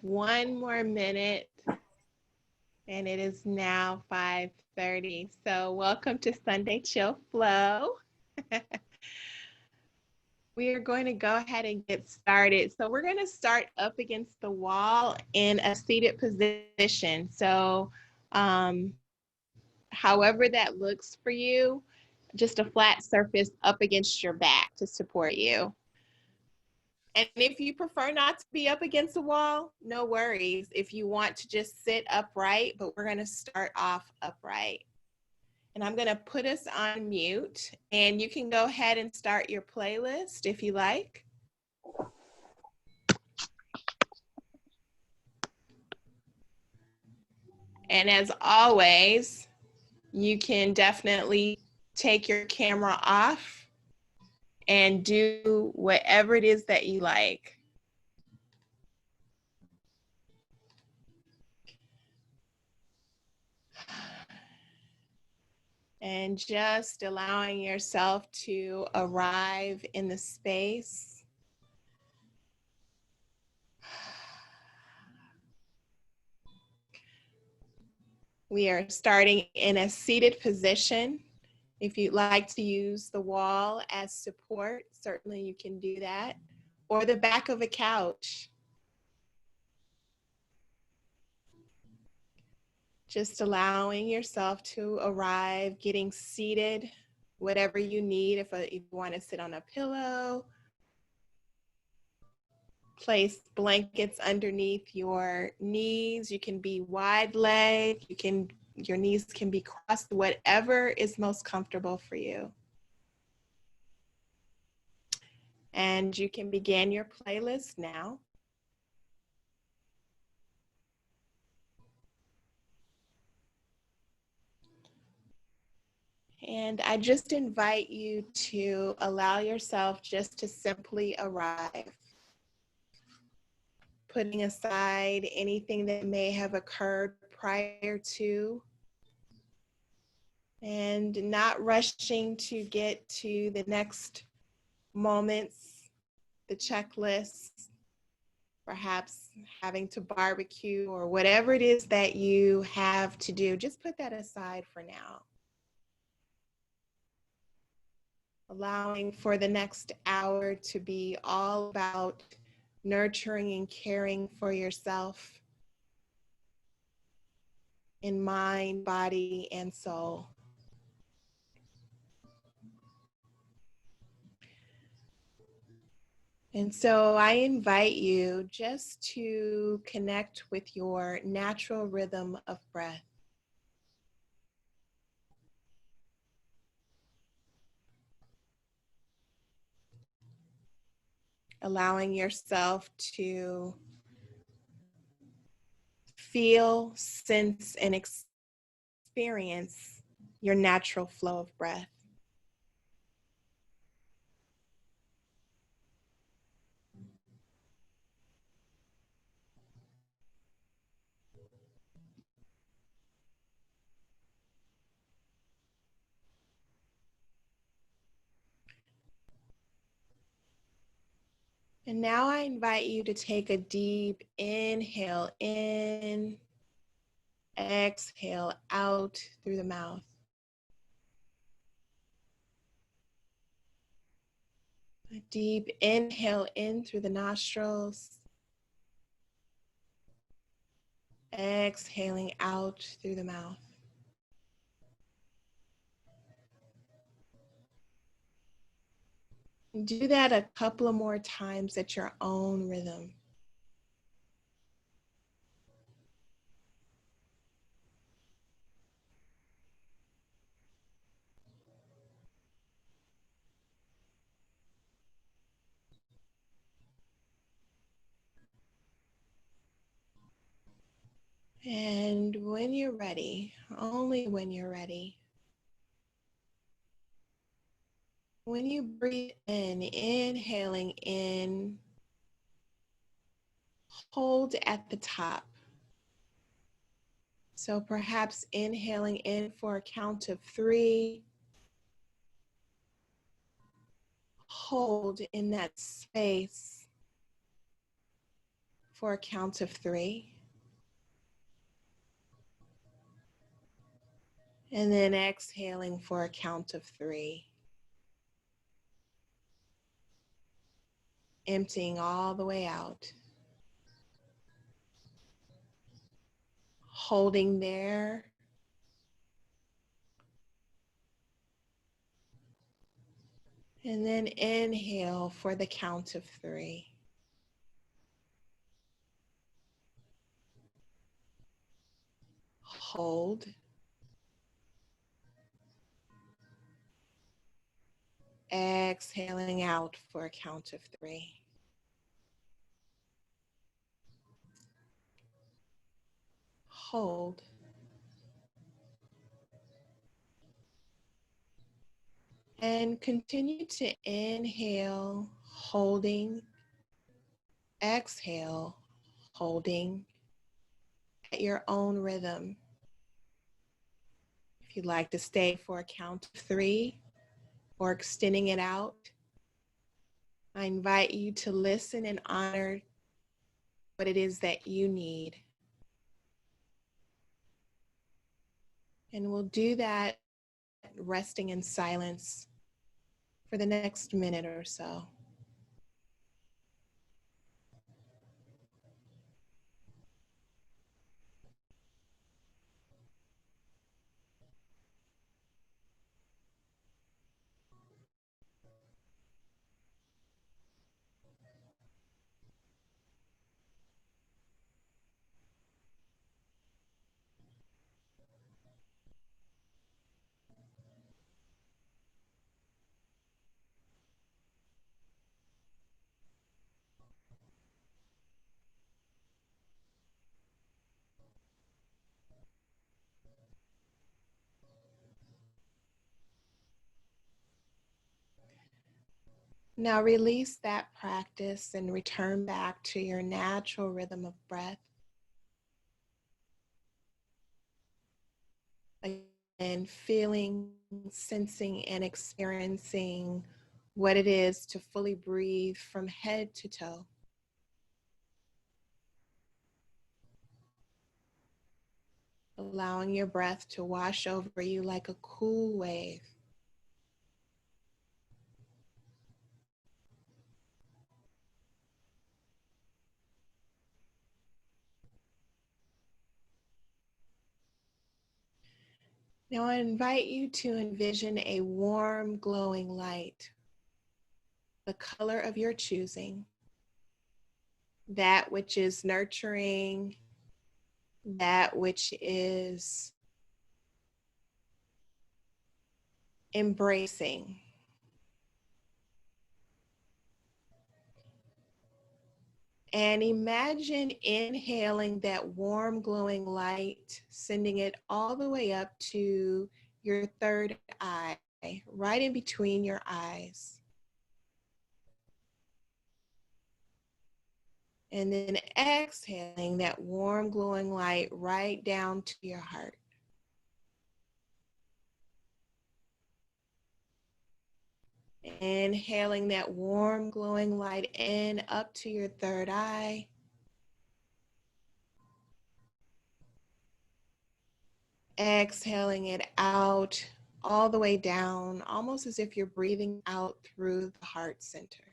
one more minute, and it is now 5:30. So welcome to Sunday Chill Flow. We are going to go ahead and get started. So we're going to start up against the wall in a seated position. So however that looks for you, just a flat surface up against your back to support you. And if you prefer not to be up against the wall, no worries. If you want to just sit upright, but we're going to start off upright. And I'm going to put us on mute, and you can go ahead and start your playlist if you like. And as always, you can definitely take your camera off and do whatever it is that you like. And just allowing yourself to arrive in the space. We are starting in a seated position. If you'd like to use the wall as support, certainly you can do that, or the back of a couch. Just allowing yourself to arrive, getting seated, whatever you need. If you want to sit on a pillow, place blankets underneath your knees. You can be wide leg. Your knees can be crossed, whatever is most comfortable for you. And you can begin your playlist now. And I just invite you to allow yourself just to simply arrive, putting aside anything that may have occurred prior to, and not rushing to get to the next moments, the checklist, perhaps having to barbecue or whatever it is that you have to do. Just put that aside for now. Allowing for the next hour to be all about nurturing and caring for yourself in mind, body, and soul. And so I invite you just to connect with your natural rhythm of breath. Allowing yourself to feel, sense, and experience your natural flow of breath. And now I invite you to take a deep inhale in, exhale out through the mouth. A deep inhale in through the nostrils, exhaling out through the mouth. Do that a couple of more times at your own rhythm. And when you're ready, only when you're ready, when you breathe in, inhaling in, hold at the top. So perhaps inhaling in for a count of 3. Hold in that space for a count of 3. And then exhaling for a count of 3. Emptying all the way out. Holding there. And then inhale for the count of 3. Hold. Exhaling out for a count of 3. Hold. And continue to inhale, holding, exhale, holding at your own rhythm. If you'd like to stay for a count of 3 or extending it out, I invite you to listen and honor what it is that you need. And we'll do that resting in silence for the next minute or so. Now release that practice and return back to your natural rhythm of breath. And feeling, sensing, and experiencing what it is to fully breathe from head to toe. Allowing your breath to wash over you like a cool wave. Now I invite you to envision a warm, glowing light, the color of your choosing, that which is nurturing, that which is embracing. And imagine inhaling that warm, glowing light, sending it all the way up to your third eye, right in between your eyes. And then exhaling that warm, glowing light right down to your heart. Inhaling that warm, glowing light in up to your third eye. Exhaling it out all the way down, almost as if you're breathing out through the heart center.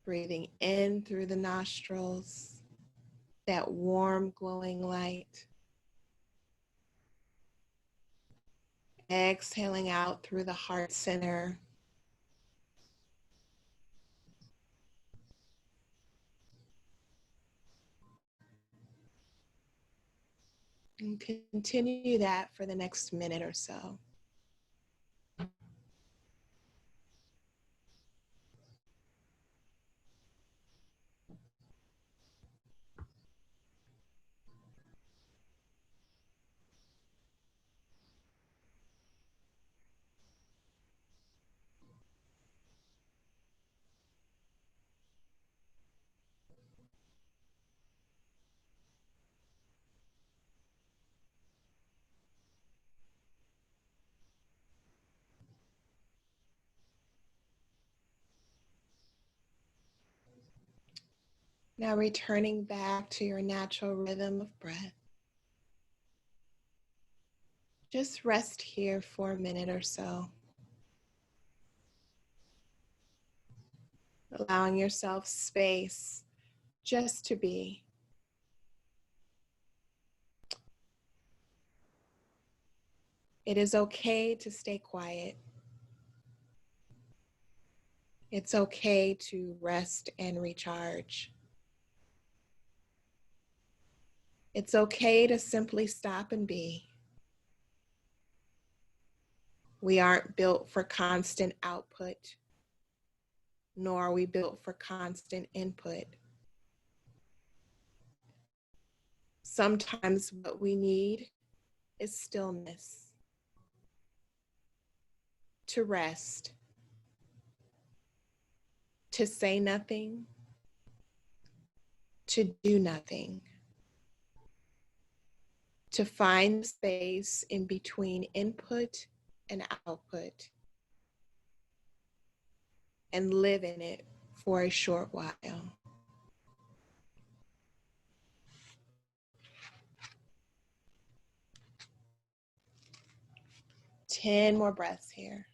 Breathing in through the nostrils, that warm, glowing light. Exhaling out through the heart center. And continue that for the next minute or so. Now returning back to your natural rhythm of breath. Just rest here for a minute or so. Allowing yourself space just to be. It is okay to stay quiet. It's okay to rest and recharge. It's okay to simply stop and be. We aren't built for constant output, nor are we built for constant input. Sometimes what we need is stillness, to rest, to say nothing, to do nothing, to find space in between input and output, and live in it for a short while. Ten more breaths here.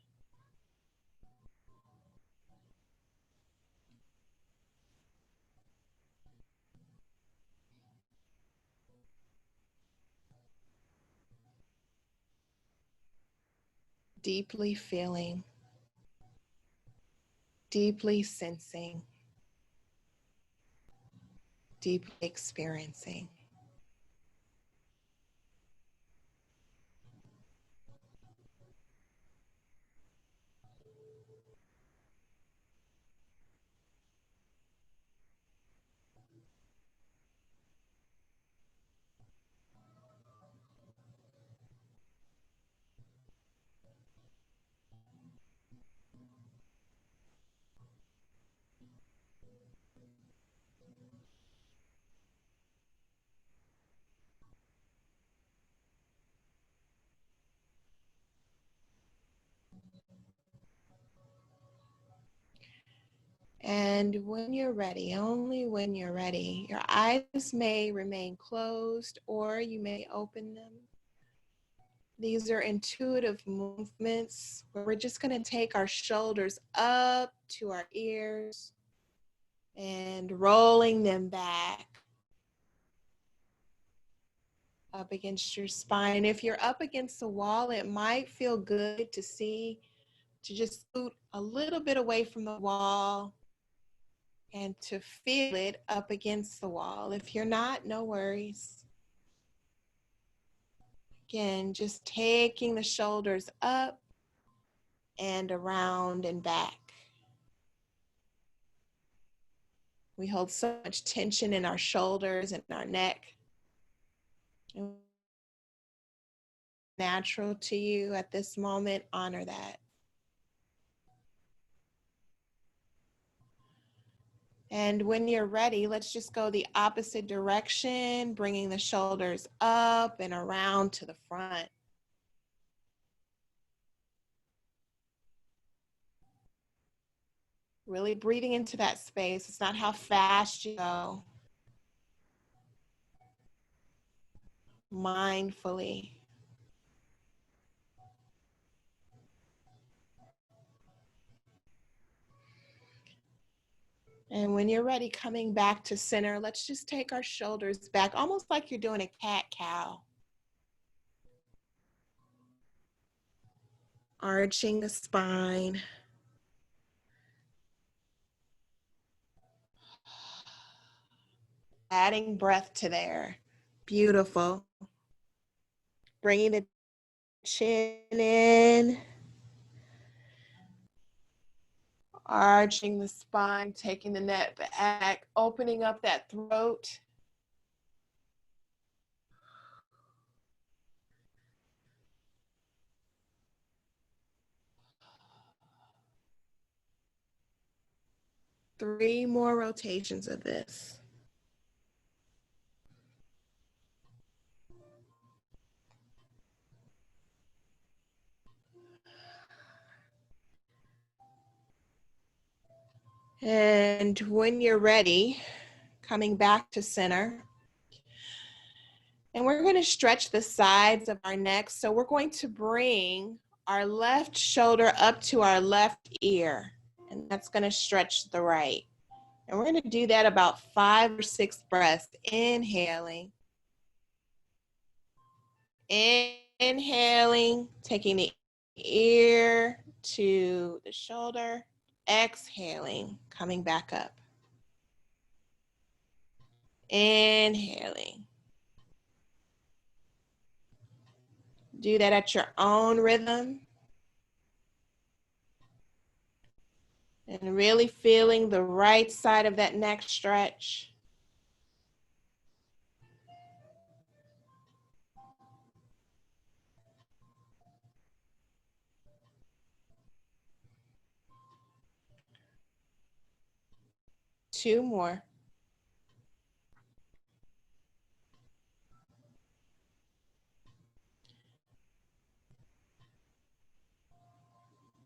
Deeply feeling, deeply sensing, deeply experiencing. And when you're ready, only when you're ready, your eyes may remain closed or you may open them. These are intuitive movements where we're just going to take our shoulders up to our ears and rolling them back up against your spine. If you're up against the wall, it might feel good to just scoot a little bit away from the wall and to feel it up against the wall. If you're not, no worries. Again, just taking the shoulders up and around and back. We hold so much tension in our shoulders and our neck. Natural to you at this moment, honor that. And when you're ready, let's just go the opposite direction, bringing the shoulders up and around to the front. Really breathing into that space. It's not how fast you go. Mindfully. And when you're ready, coming back to center, let's just take our shoulders back, almost like you're doing a cat-cow. Arching the spine. Adding breath to there. Beautiful. Bringing the chin in. Arching the spine, taking the neck back, opening up that throat. Three more rotations of this. And when you're ready, coming back to center. And we're going to stretch the sides of our neck. So we're going to bring our left shoulder up to our left ear, and that's going to stretch the right. And we're going to do that about 5 or 6 breaths. Inhaling, inhaling, taking the ear to the shoulder, exhaling, coming back up. Inhaling. Do that at your own rhythm. And really feeling the right side of that neck stretch. Two more.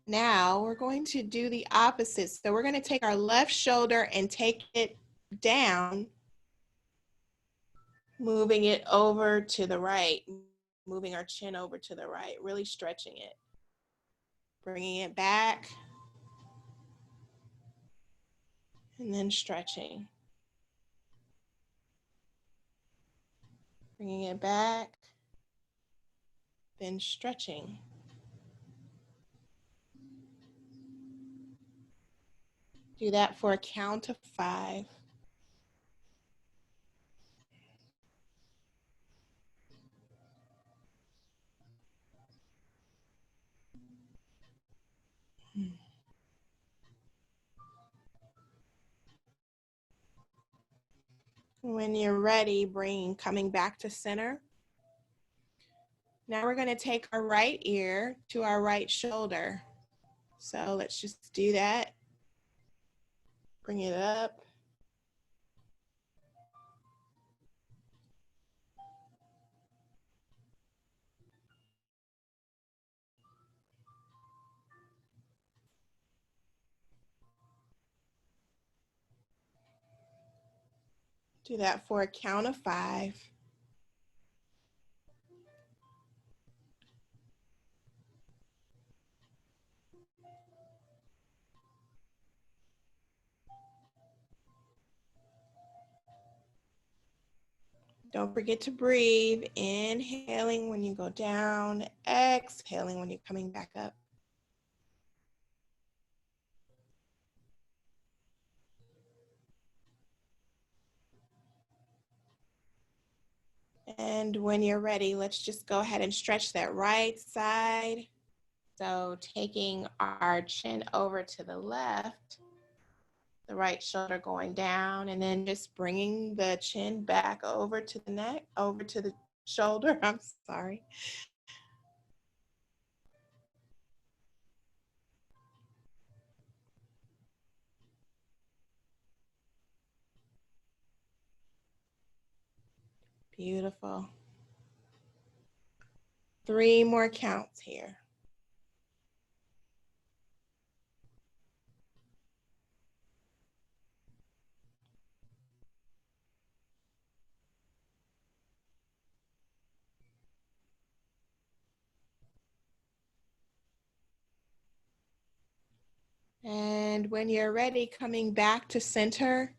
Now we're going to do the opposite. So we're going to take our left shoulder and take it down, moving it over to the right, moving our chin over to the right, really stretching it. Bringing it back, and then stretching. Bringing it back, then stretching. Do that for a count of 5. When you're ready, coming back to center. Now we're going to take our right ear to our right shoulder. So let's just do that. Bring it up. Do that for a count of 5. Don't forget to breathe. Inhaling when you go down, exhaling when you're coming back up. And when you're ready, let's just go ahead and stretch that right side. So taking our chin over to the left, the right shoulder going down, and then just bringing the chin back over to the neck, over to the shoulder. I'm sorry. Beautiful. 3 more counts here. And when you're ready, coming back to center,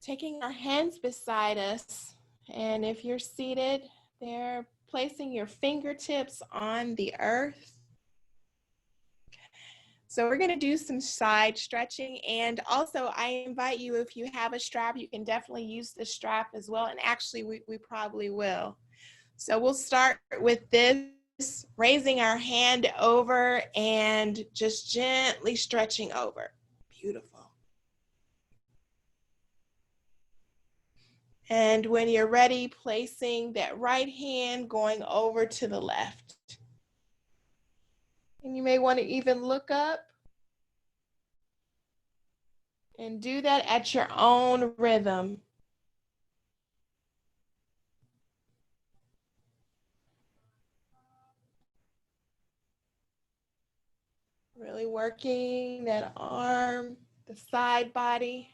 taking our hands beside us. And if you're seated there, placing your fingertips on the earth. So we're going to do some side stretching. And also I invite you, if you have a strap, you can definitely use the strap as well. And actually we probably will. So we'll start with this, raising our hand over and just gently stretching over. Beautiful. And when you're ready, placing that right hand going over to the left. And you may want to even look up and do that at your own rhythm. Really working that arm, the side body.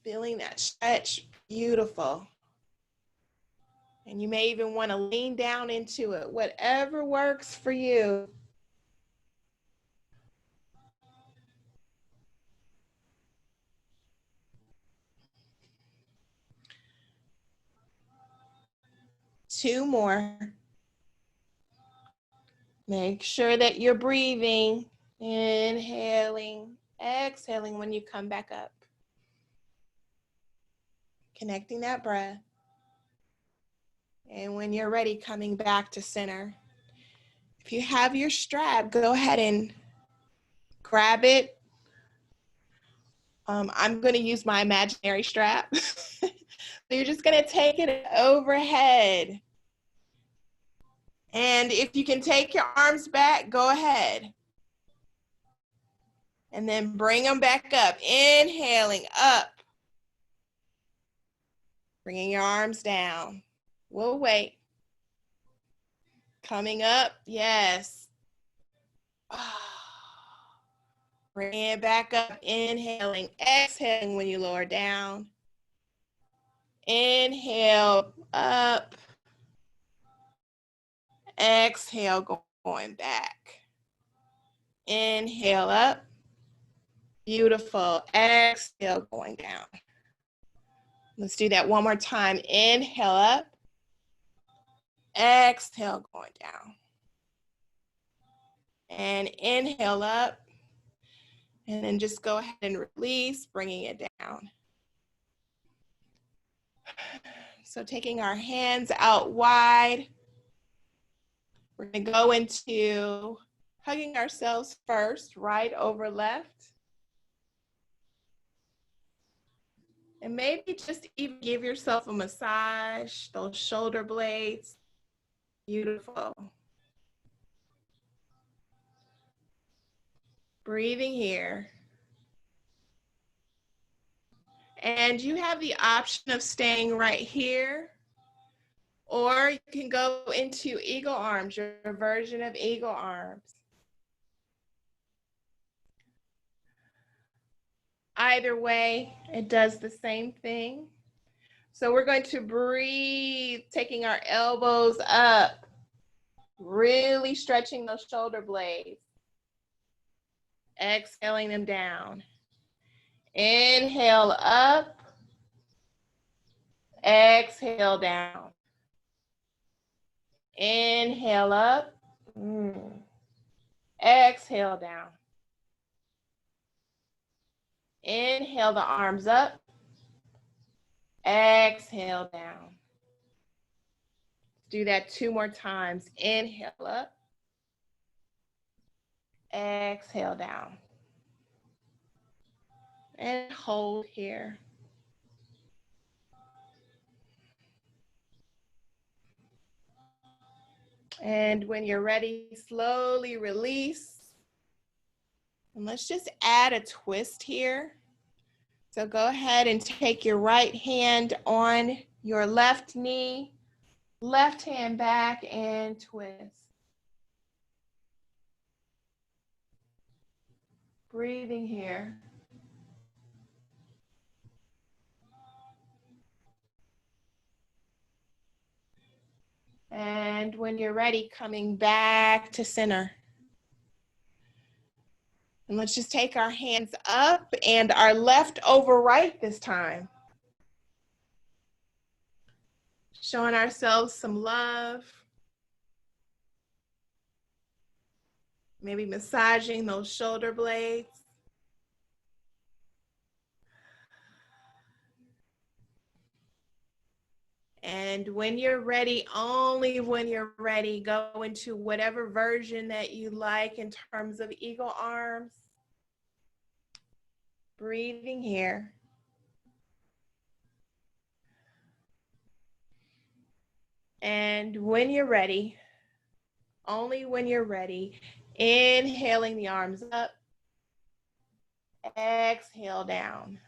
Feeling that stretch, beautiful. And you may even want to lean down into it, whatever works for you. Two more. Make sure that you're breathing, inhaling, exhaling when you come back up. Connecting that breath. And when you're ready, coming back to center. If you have your strap, go ahead and grab it. I'm going to use my imaginary strap. So you're just going to take it overhead. And if you can take your arms back, go ahead. And then bring them back up. Inhaling up. Bringing your arms down. We'll wait. Coming up, yes. Bring it back up, inhaling, exhaling when you lower down. Inhale, up. Exhale, going back. Inhale up. Beautiful. Exhale, going down. Let's do that one more time. Inhale up. Exhale, going down. And inhale up. And then just go ahead and release, bringing it down. So taking our hands out wide. We're going to go into hugging ourselves first, right over left. And maybe just even give yourself a massage, those shoulder blades. Beautiful. Breathing here. And you have the option of staying right here, or you can go into eagle arms, your version of eagle arms. Either way, it does the same thing. So we're going to breathe, taking our elbows up, really stretching those shoulder blades. Exhaling them down. Inhale up. Exhale down. Inhale up. Exhale down. Inhale the arms up. Exhale down. Do that 2 more times. Inhale up. Exhale down. And hold here. And when you're ready, slowly release. And let's just add a twist here. So go ahead and take your right hand on your left knee, left hand back and twist. Breathing here. And when you're ready, coming back to center. And let's just take our hands up and our left over right this time. Showing ourselves some love. Maybe massaging those shoulder blades. And when you're ready, only when you're ready, go into whatever version that you like in terms of eagle arms. Breathing here. And when you're ready, only when you're ready, inhaling the arms up, exhale down.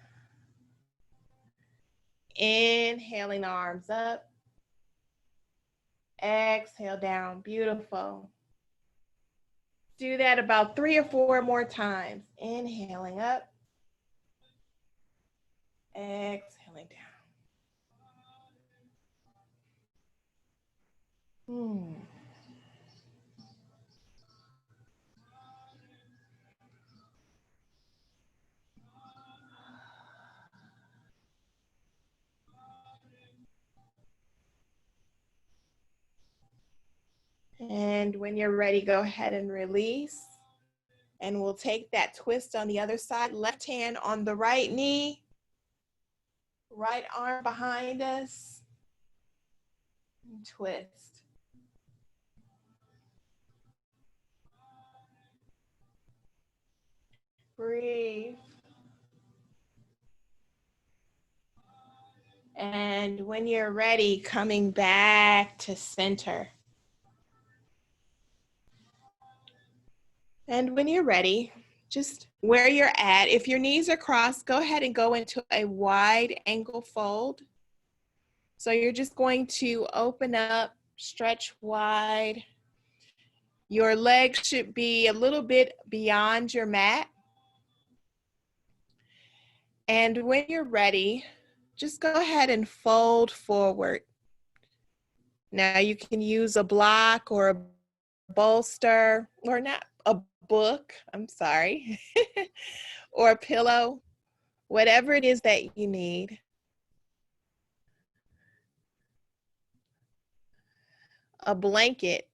Inhaling the arms up, exhale down. Beautiful. Do that about 3 or 4 more times. Inhaling up, Exhaling down. And when you're ready, go ahead and release. And we'll take that twist on the other side. Left hand on the right knee, right arm behind us, and twist. Breathe. And when you're ready, coming back to center. And when you're ready, just where you're at, if your knees are crossed, go ahead and go into a wide angle fold. So you're just going to open up, stretch wide. Your legs should be a little bit beyond your mat. And when you're ready, just go ahead and fold forward. Now you can use a block or a bolster, or not a book, I'm sorry, or a pillow, whatever it is that you need. A blanket.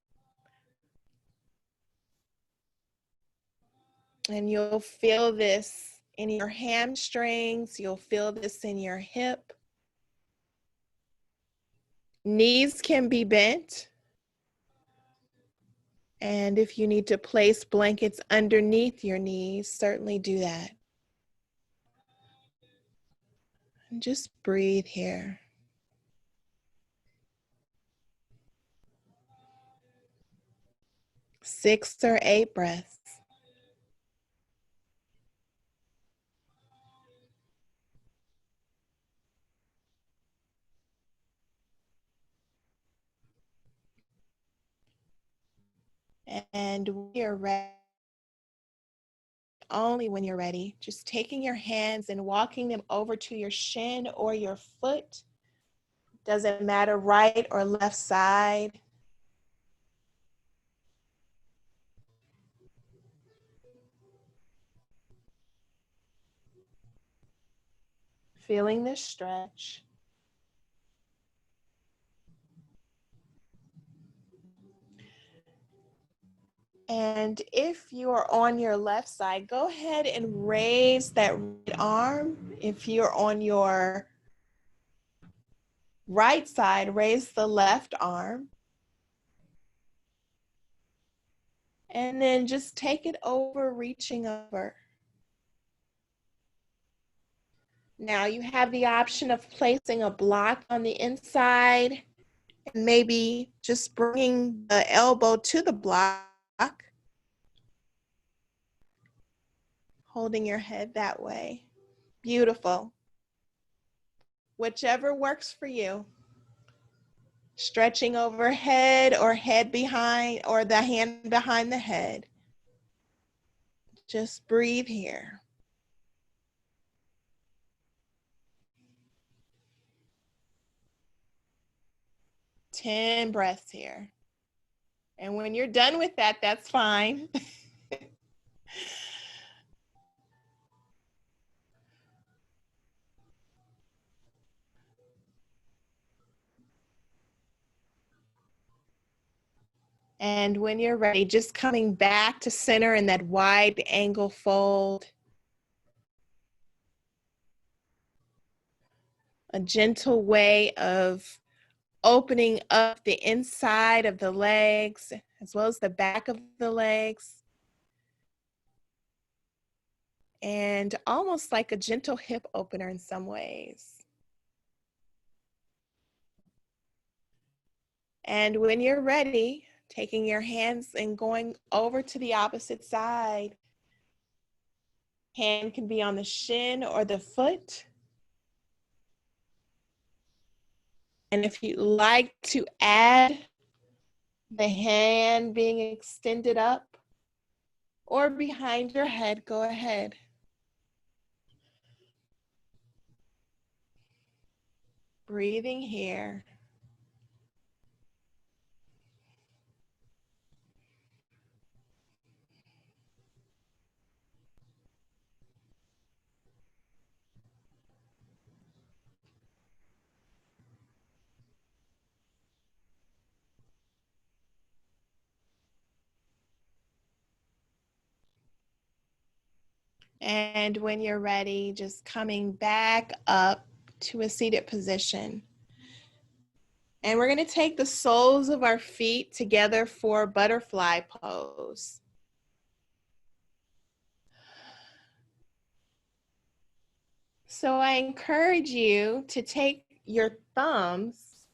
And you'll feel this in your hamstrings, you'll feel this in your hip. Knees can be bent. And if you need to place blankets underneath your knees, certainly do that. And just breathe here. Six or eight breaths. And when you're ready, only when you're ready, just taking your hands and walking them over to your shin or your foot. Doesn't matter right or left side. Feeling the stretch. And if you are on your left side, go ahead and raise that right arm. If you're on your right side, raise the left arm. And then just take it over, reaching over. Now you have the option of placing a block on the inside and maybe just bringing the elbow to the block, holding your head that way. Beautiful. Whichever works for you. Stretching overhead or head behind, or the hand behind the head. Just breathe here. Ten breaths here. And when you're done with that, that's fine. And when you're ready, just coming back to center in that wide angle fold. A gentle way of opening up the inside of the legs as well as the back of the legs. And almost like a gentle hip opener in some ways. And when you're ready, taking your hands and going over to the opposite side. Hand can be on the shin or the foot. And if you'd like to add the hand being extended up or behind your head, go ahead. Breathing here. And when you're ready, just coming back up to a seated position. And we're going to take the soles of our feet together for butterfly pose. So I encourage you to take your thumbs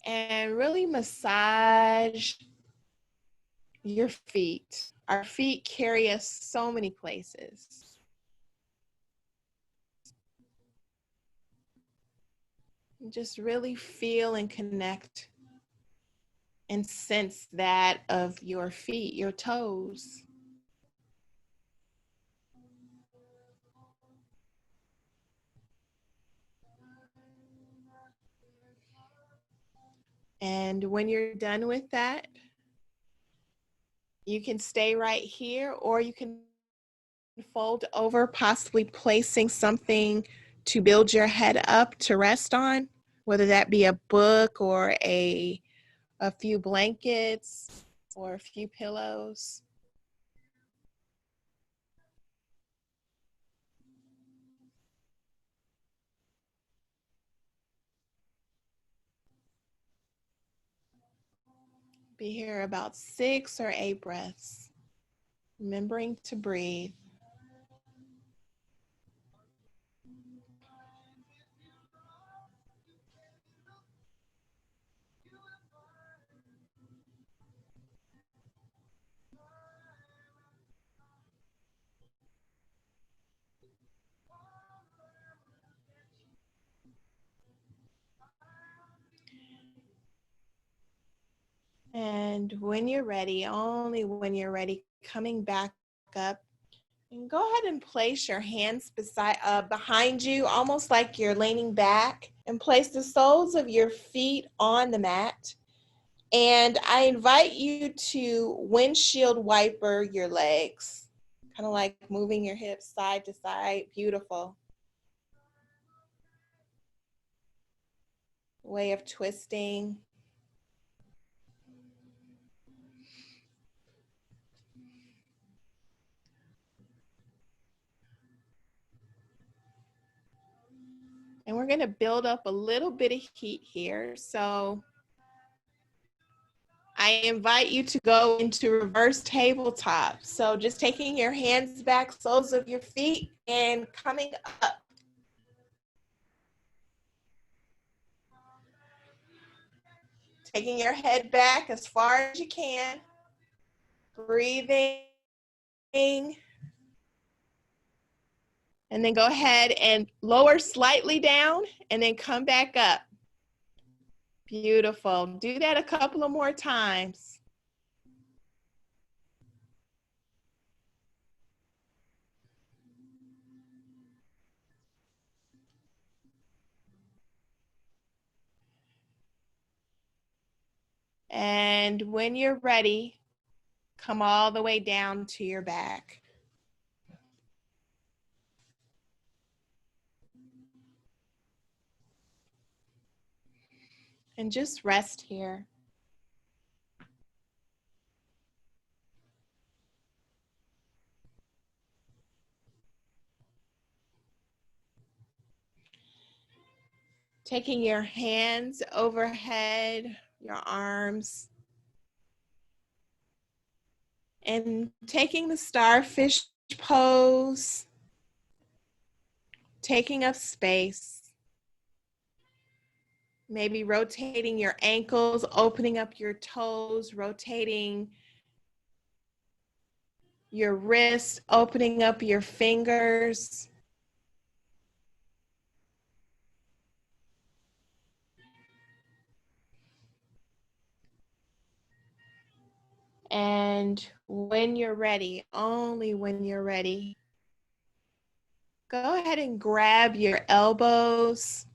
and really massage your feet. Our feet carry us so many places. Just really feel and connect and sense that of your feet, your toes. And when you're done with that, you can stay right here, or you can fold over, possibly placing something to build your head up to rest on, whether that be a book or a few blankets or a few pillows. Be here about 6 or 8 breaths, remembering to breathe. And when you're ready, only when you're ready, coming back up, and go ahead and place your hands behind you, almost like you're leaning back, and place the soles of your feet on the mat. And I invite you to windshield wiper your legs, kind of like moving your hips side to side. Beautiful way of twisting. And we're going to build up a little bit of heat here. So I invite you to go into reverse tabletop. So just taking your hands back, soles of your feet, and coming up. Taking your head back as far as you can. Breathing. And then go ahead and lower slightly down and then come back up. Beautiful. Do that a couple of more times. And when you're ready, come all the way down to your back. And just rest here. Taking your hands overhead, your arms, and taking the starfish pose, taking up space. Maybe rotating your ankles, opening up your toes, rotating your wrists, opening up your fingers. And when you're ready, only when you're ready, go ahead and grab your elbows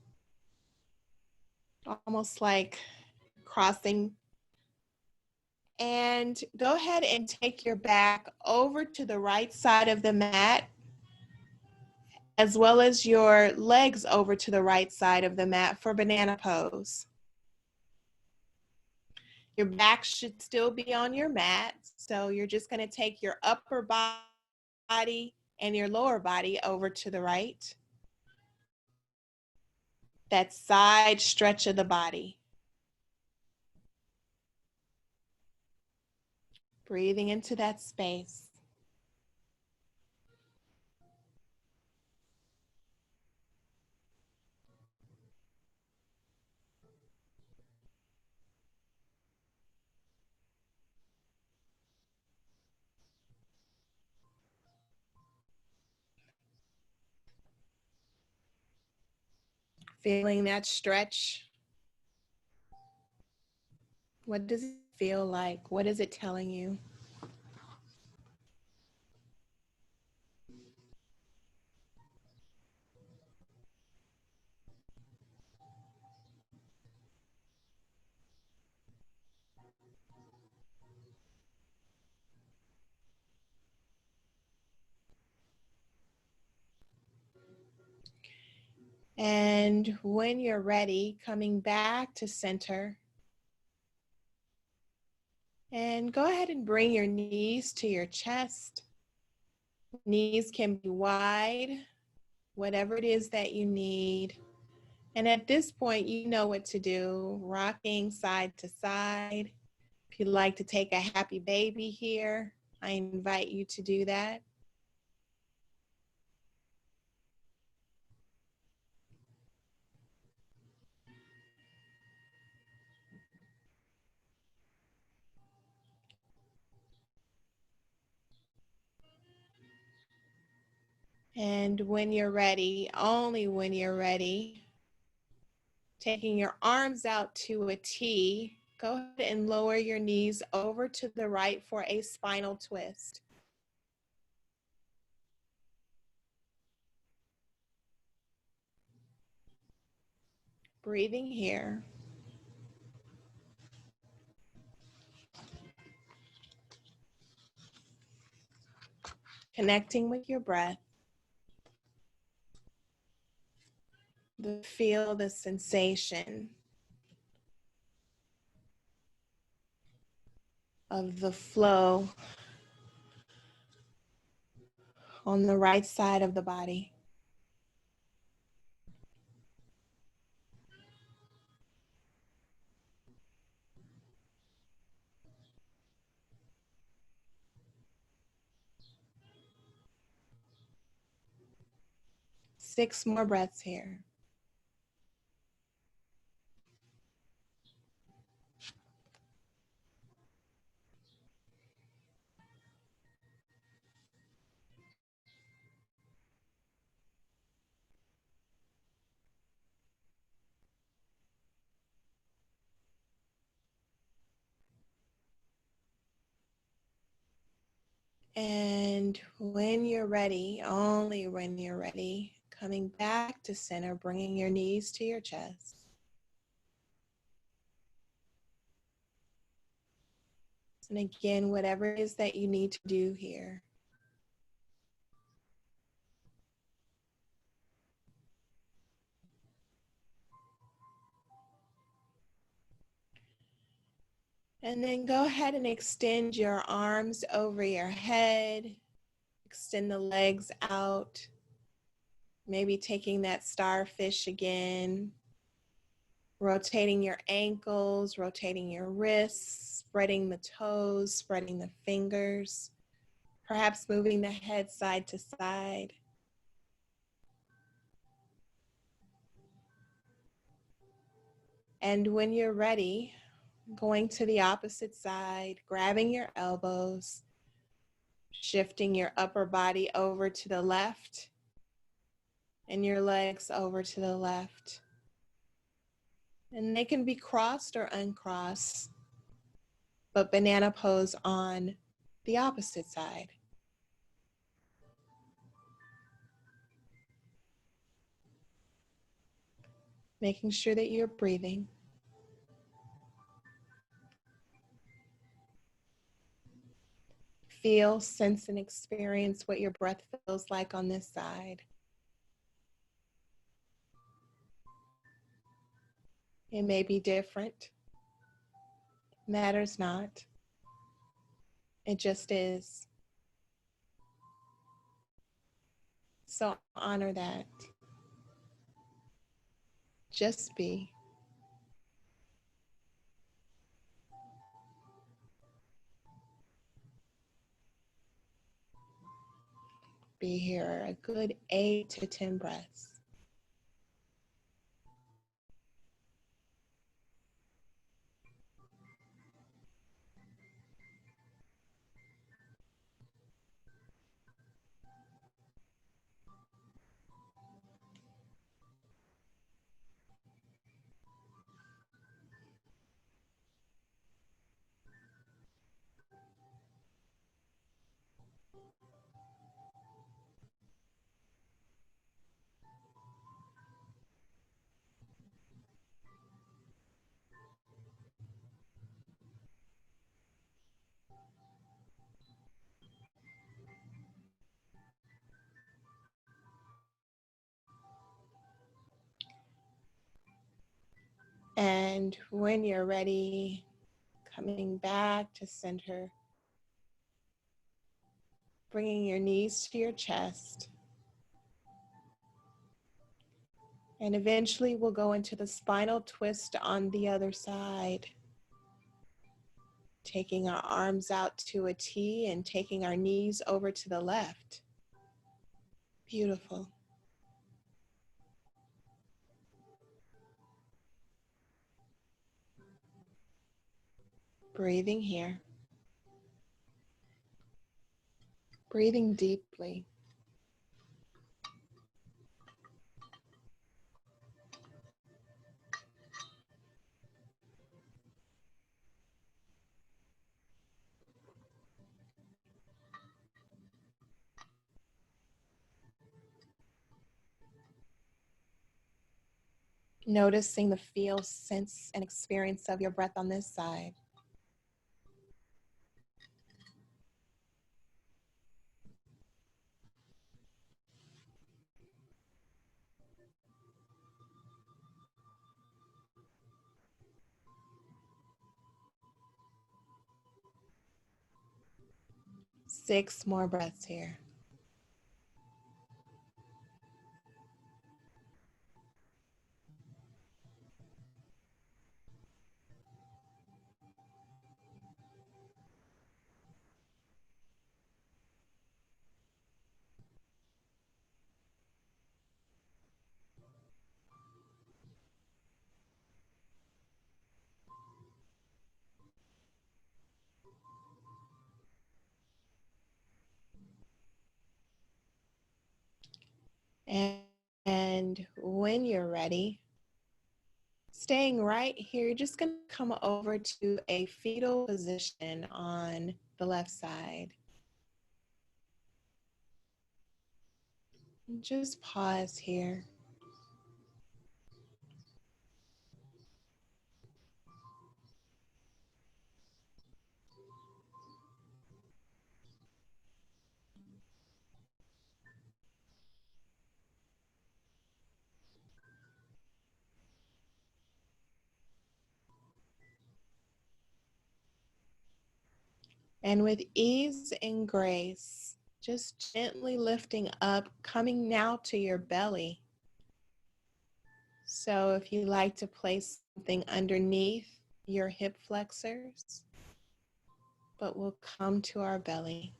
almost like crossing. And go ahead and take your back over to the right side of the mat, as well as your legs over to the right side of the mat for banana pose. Your back should still be on your mat, so you're just going to take your upper body and your lower body over to the right. That side stretch of the body. Breathing into that space. Feeling that stretch. What does it feel like? What is it telling you? And when you're ready, coming back to center. And go ahead and bring your knees to your chest. Knees can be wide, whatever it is that you need. And at this point, you know what to do, rocking side to side. If you'd like to take a happy baby here, I invite you to do that. And when you're ready, only when you're ready, taking your arms out to a T, go ahead and lower your knees over to the right for a spinal twist. Breathing here. Connecting with your breath. Feel the sensation of the flow on the right side of the body. Six more breaths here. And when you're ready, only when you're ready, coming back to center, bringing your knees to your chest. And again, whatever it is that you need to do here. And then go ahead and extend your arms over your head. Extend the legs out. Maybe taking that starfish again. Rotating your ankles, rotating your wrists, spreading the toes, spreading the fingers. Perhaps moving the head side to side. And when you're ready, going to the opposite side, grabbing your elbows, shifting your upper body over to the left and your legs over to the left. And they can be crossed or uncrossed, but banana pose on the opposite side. making sure that you're breathing. Feel, sense, and experience what your breath feels like on this side. It may be different. Matters not. It just is. So honor that. Just be. Be here a good 8 to 10 breaths. And when you're ready, coming back to center, bringing your knees to your chest. And eventually we'll go into the spinal twist on the other side. Taking our arms out to a T and taking our knees over to the left. Beautiful. Breathing here. Breathing deeply. Noticing the feel, sense, and experience of your breath on this side. Six more breaths here. And when you're ready, staying right here, you're just going to come over to a fetal position on the left side. And just pause here. And with ease and grace, just gently lifting up, coming now to your belly. So if you like to place something underneath your hip flexors, but we'll come to our belly.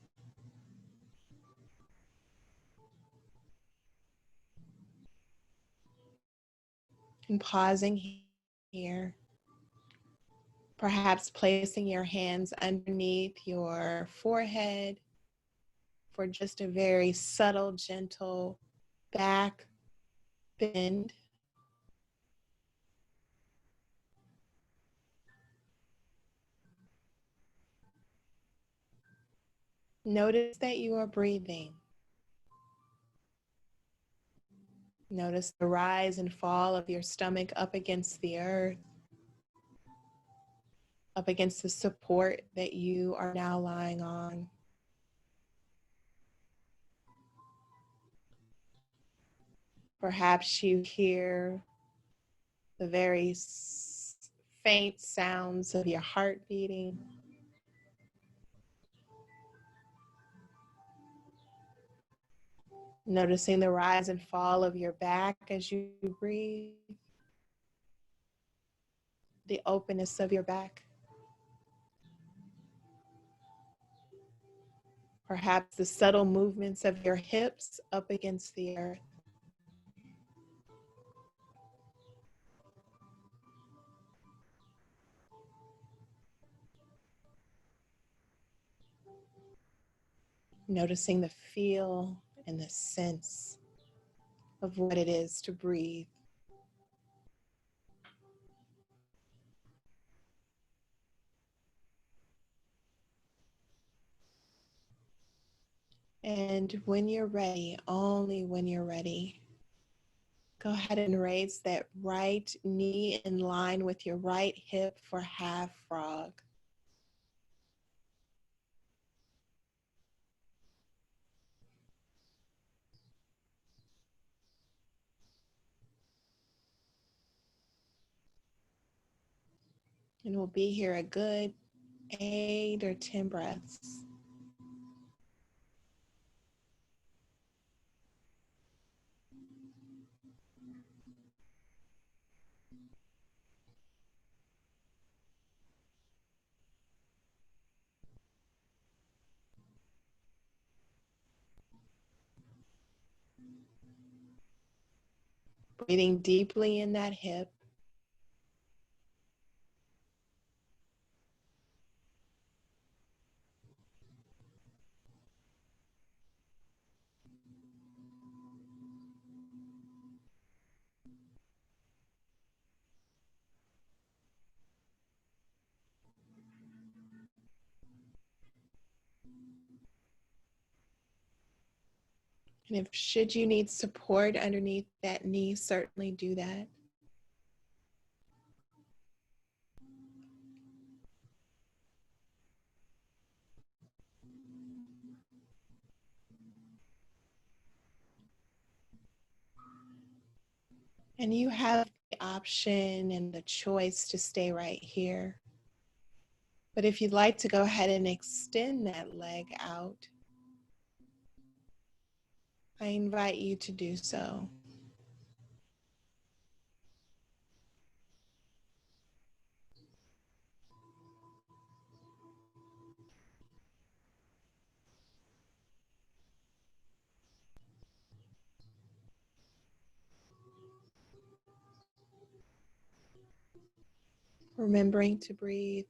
And pausing here, perhaps placing your hands underneath your forehead for just a very subtle, gentle back bend. Notice that you are breathing. Notice the rise and fall of your stomach up against the earth, up against the support that you are now lying on. Perhaps you hear the very faint sounds of your heart beating. Noticing the rise and fall of your back as you breathe, the openness of your back. Perhaps the subtle movements of your hips up against the earth. Noticing the feel and the sense of what it is to breathe. And when you're ready, only when you're ready, go ahead and raise that right knee in line with your right hip for half frog. And we'll be here a good 8 or 10 breaths. Breathing deeply in that hip. And if should you need support underneath that knee, certainly do that. And you have the option and the choice to stay right here. But if you'd like to go ahead and extend that leg out, I invite you to do so. Remembering to breathe.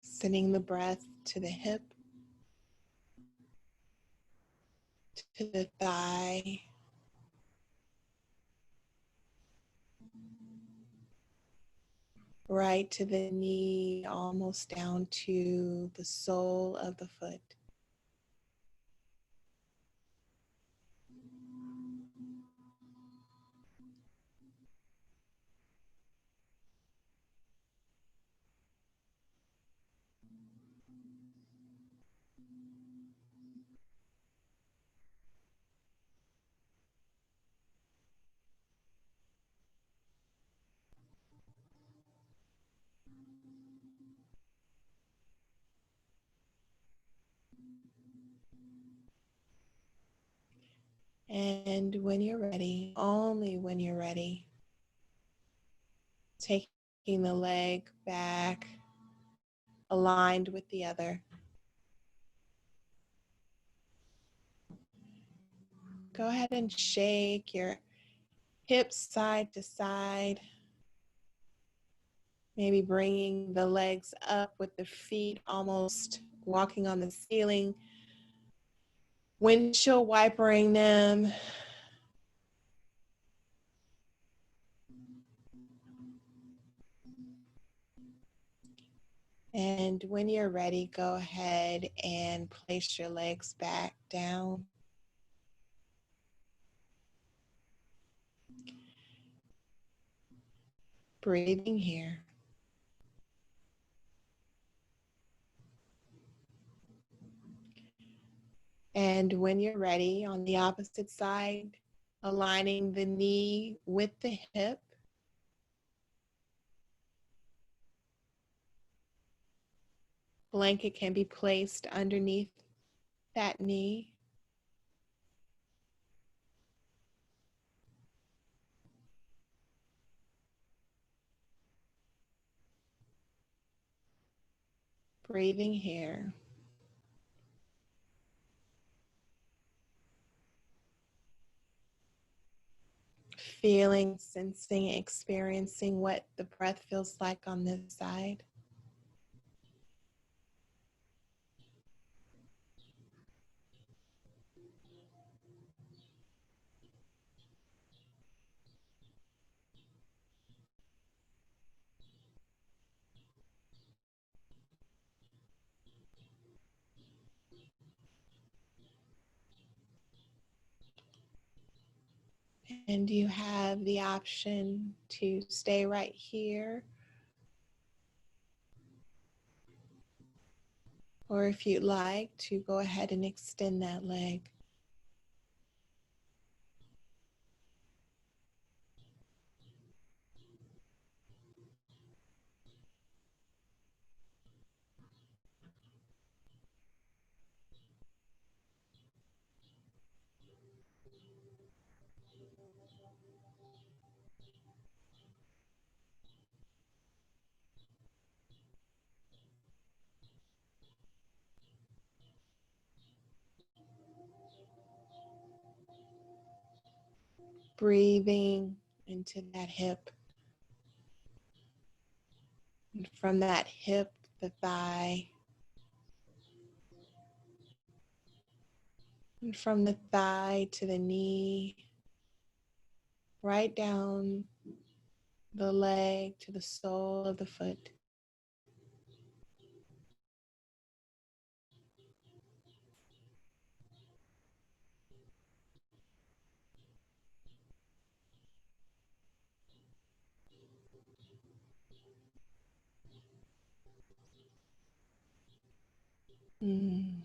Sending the breath to the hip, to the thigh, right to the knee, almost down to the sole of the foot. And when you're ready, only when you're ready, taking the leg back, aligned with the other. Go ahead and shake your hips side to side. Maybe bringing the legs up with the feet almost walking on the ceiling. Windshield wipering them. And when you're ready, go ahead and place your legs back down. Breathing here. And when you're ready, on the opposite side, aligning the knee with the hip. Blanket can be placed underneath that knee. Breathing here. Feeling, sensing, experiencing what the breath feels like on this side. And you have the option to stay right here, or if you'd like to go ahead and extend that leg. Breathing into that hip. And from that hip, the thigh. And from the thigh to the knee, right down the leg to the sole of the foot. Mm.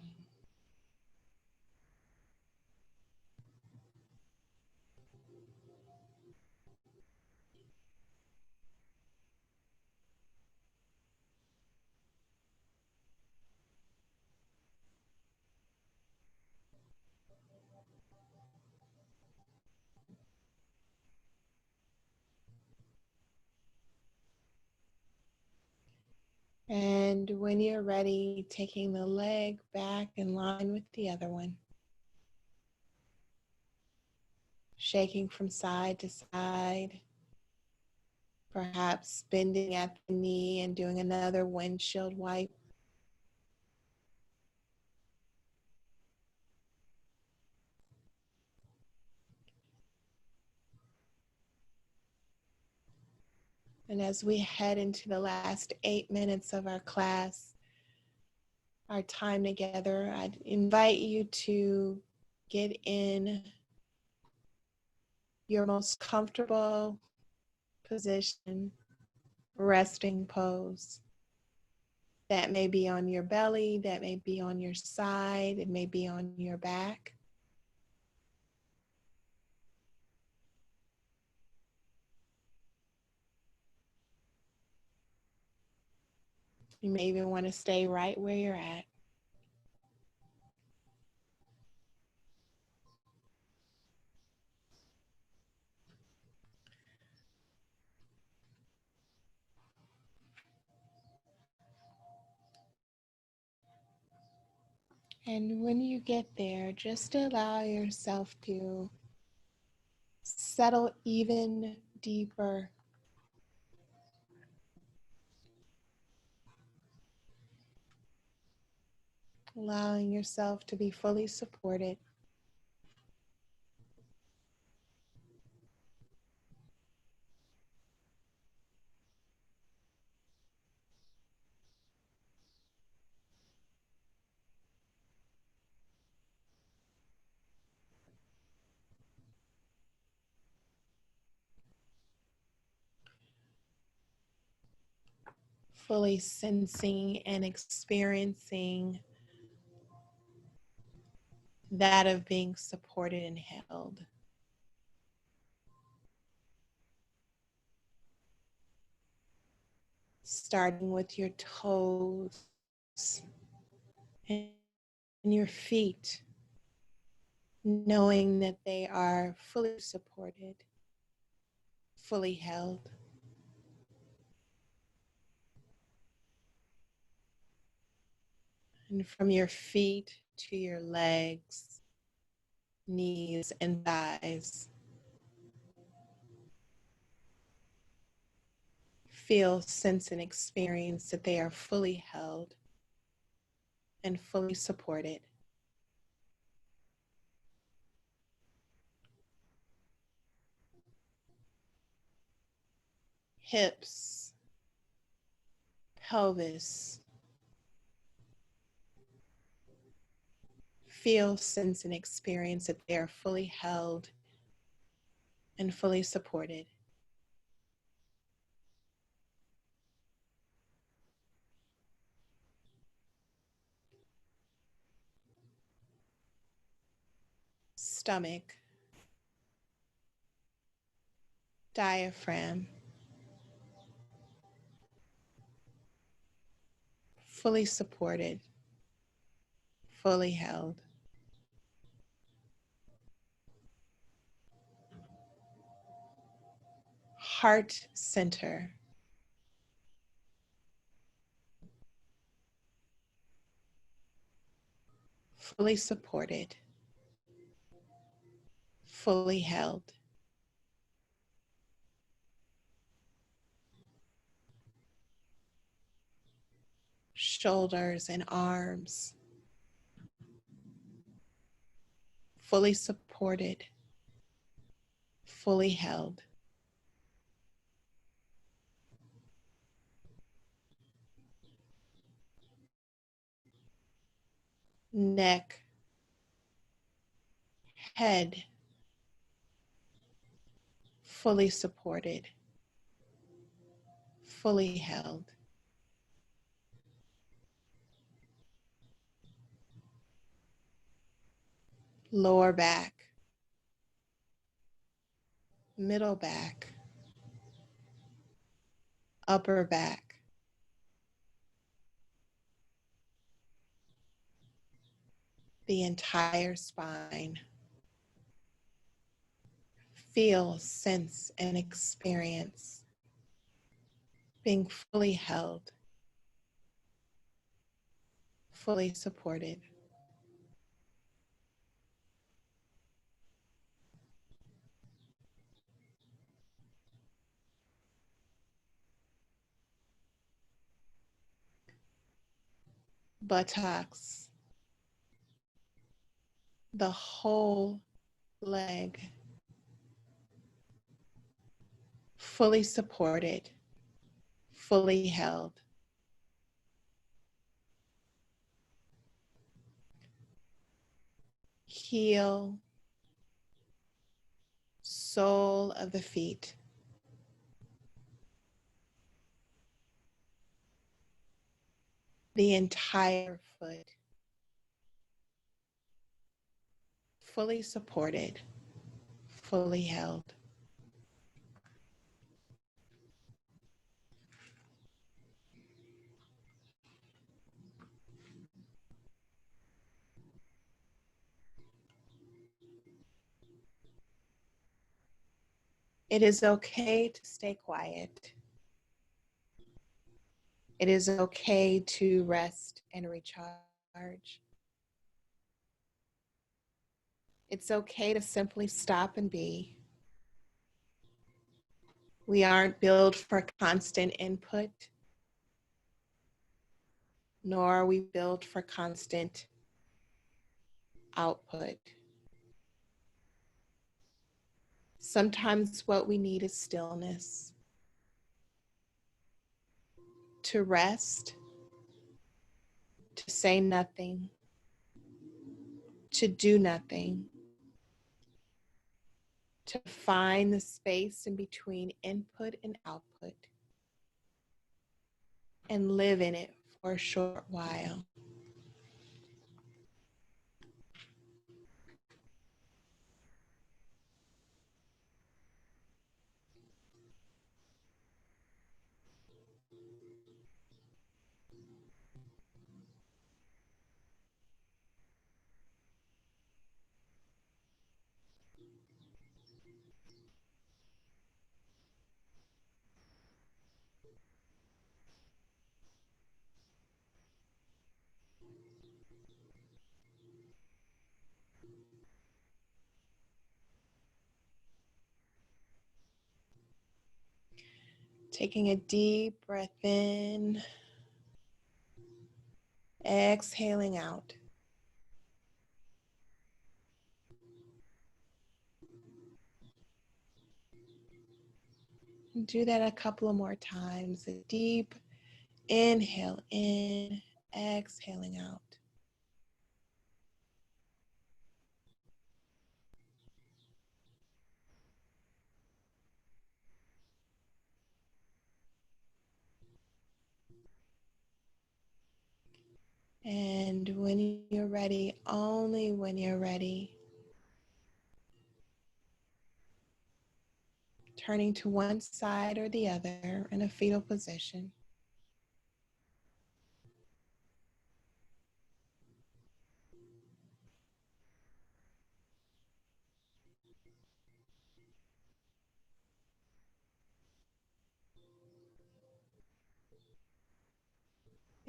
And when you're ready, taking the leg back in line with the other one. Shaking from side to side. Perhaps bending at the knee and doing another windshield wipe. And as we head into the last 8 minutes of our class, our time together, I'd invite you to get in your most comfortable position, resting pose. That may be on your belly, that may be on your side, it may be on your back. You may even want to stay right where you're at. And when you get there, just allow yourself to settle even deeper. Allowing yourself to be fully supported. fully sensing and experiencing that of being supported and held. Starting with your toes and your feet, knowing that they are fully supported, fully held. And from your feet to your legs, knees, and thighs, feel, sense, and experience that they are fully held and fully supported. Hips, pelvis, feel, sense, and experience that they are fully held and fully supported. Stomach, diaphragm, fully supported, fully held. Heart center, fully supported, fully held. Shoulders and arms, fully supported, fully held. Neck, head, fully supported, fully held. Lower back, middle back, upper back, the entire spine. Feel, sense, and experience being fully held, fully supported. Buttocks, the whole leg, fully supported, fully held. Heel, sole of the feet, the entire foot, fully supported, fully held. It is okay to stay quiet. It is okay to rest and recharge. It's okay to simply stop and be. We aren't built for constant input, nor are we built for constant output. Sometimes what we need is stillness, to rest, to say nothing, to do nothing, to find the space in between input and output, and live in it for a short while. Taking a deep breath in, exhaling out. Do that a couple of more times. A deep inhale in, exhaling out. And when you're ready, only when you're ready, turning to one side or the other in a fetal position.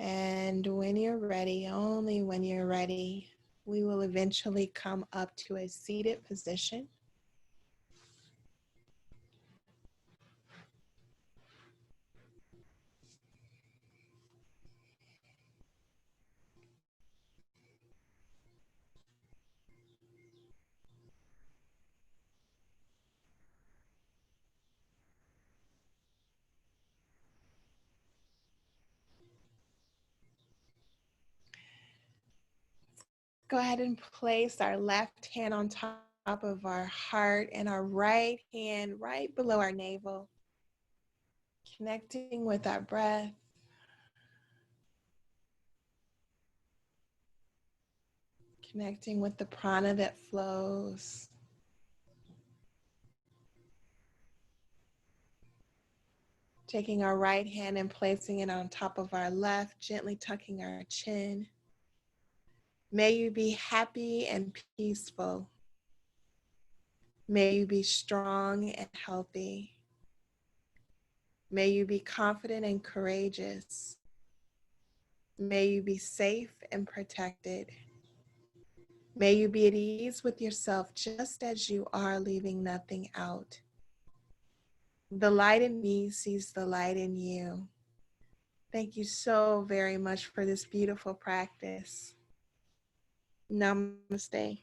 And when you're ready, only when you're ready, we will eventually come up to a seated position. Go ahead and place our left hand on top of our heart and our right hand right below our navel, connecting with our breath. Connecting with the prana that flows. Taking our right hand and placing it on top of our left, gently tucking our chin. May you be happy and peaceful. May you be strong and healthy. May you be confident and courageous. May you be safe and protected. May you be at ease with yourself just as you are, leaving nothing out. The light in me sees the light in you. Thank you so very much for this beautiful practice. Namaste.